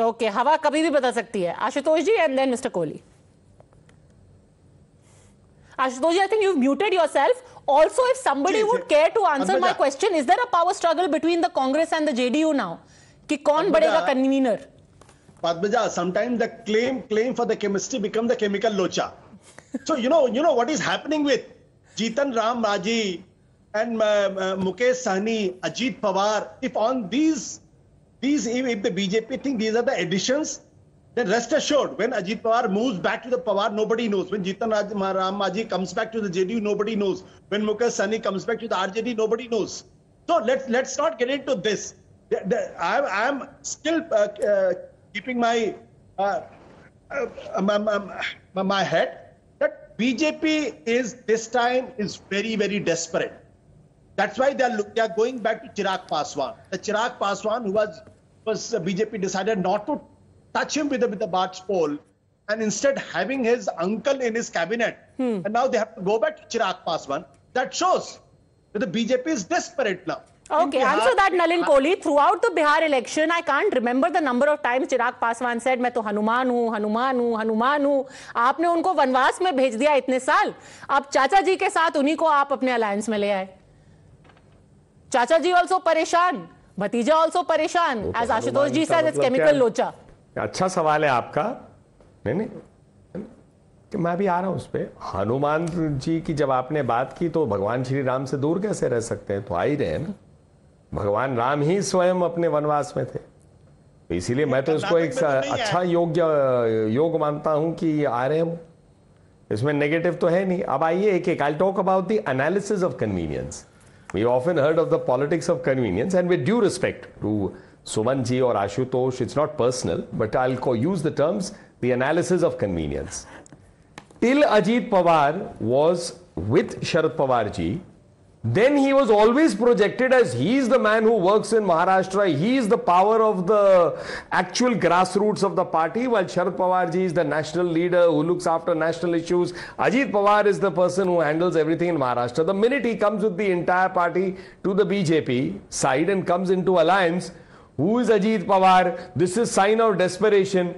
Okay, हवा कभी भी बदल सकती है। Ashutosh ji and then mister Kohli. Ashutosh, I think you've muted yourself. Also, if somebody would care to answer my question, is there a power struggle between the Congress and the JDU now? कि कौन बढ़ेगा convener? Padmaja, sometimes the claim for the chemistry become the chemical locha. So you know what is happening with Jitan Ram Maji and Mukesh Sahni, Ajit Pawar. If on these if the BJP think these are the additions, then rest assured, when Ajit Pawar moves back to the Pawar, nobody knows. When Jitan Ram Maji comes back to the JDU, nobody knows. When Mukesh Sahni comes back to the RJD, nobody knows. So let's not get into this. I am still keeping my my head that BJP is this time is very, very desperate. That's why they are going back to Chirag Paswan. The Chirag Paswan who was BJP decided not to touch him with the Barge pole and instead having his uncle in his cabinet. And now they have to go back to Chirag Paswan. That shows that the BJP is desperate now. Okay, answer that, Nalin Kohli. Throughout the Bihar election, I can't remember the number of times Chirag Paswan said, मैं तो हनुमान हूँ, हनुमान हूँ, हनुमान हूँ. आपने उनको वनवास में भेज दिया इतने साल. अब चाचा जी के साथ उन्हीं को आप अपने अलायंस में ले आए. चाचा जी also परेशान, भतीजा also परेशान. As Ashutosh ji says, it's chemical locha. अच्छा सवाल है आपका. नहीं कि मैं भी आ रहा हूं उस पे. हनुमान जी की जब आपने बात की तो भगवान श्री राम से दूर कैसे रह सकते हैं? तो आ ही रहे हैं ना. भगवान राम ही स्वयं अपने वनवास में थे. तो इसीलिए मैं तो इसको एक अच्छा योग मानता हूं कि आ रहे हैं. इसमें नेगेटिव तो है नहीं. अब आइए एक I'll talk about the analysis of convenience. We often heard of the politics of convenience, and with due respect to Suman ji or Ashutosh, it's not personal, but I'll use the terms, the analysis of convenience. Till Ajit Pawar was with Sharad Pawar ji, then he was always projected as he is the man who works in Maharashtra, he is the power of the actual grassroots of the party, while Sharad Pawar ji is the national leader who looks after national issues. Ajit Pawar is the person who handles everything in Maharashtra. The minute he comes with the entire party to the BJP side and comes into alliance, who is Ajit Pawar? This is sign of desperation.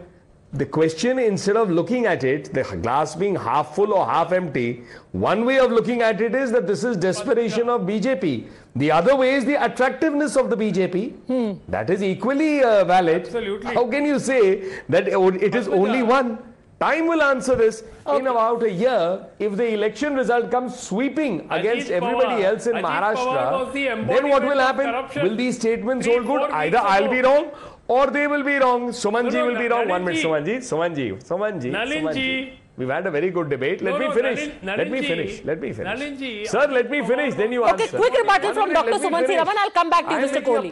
The question, instead of looking at it, the glass being half full or half empty, one way of looking at it is that this is desperation of BJP. The other way is the attractiveness of the BJP. That is equally valid. Absolutely. How can you say that it is only one? Time will answer this. Okay. In about a year, if the election result comes sweeping against everybody else in Maharashtra, then what will happen? Will these statements hold good? Either I'll be wrong or they will be wrong. Suman ji will be wrong. 1 minute, Suman ji. We've had a very good debate. Let me finish. Let me finish. Sir, let me finish. Then you answer. Okay, quick rebuttal from Dr. Suman Siravan. I'll come back to Mr. Kohli.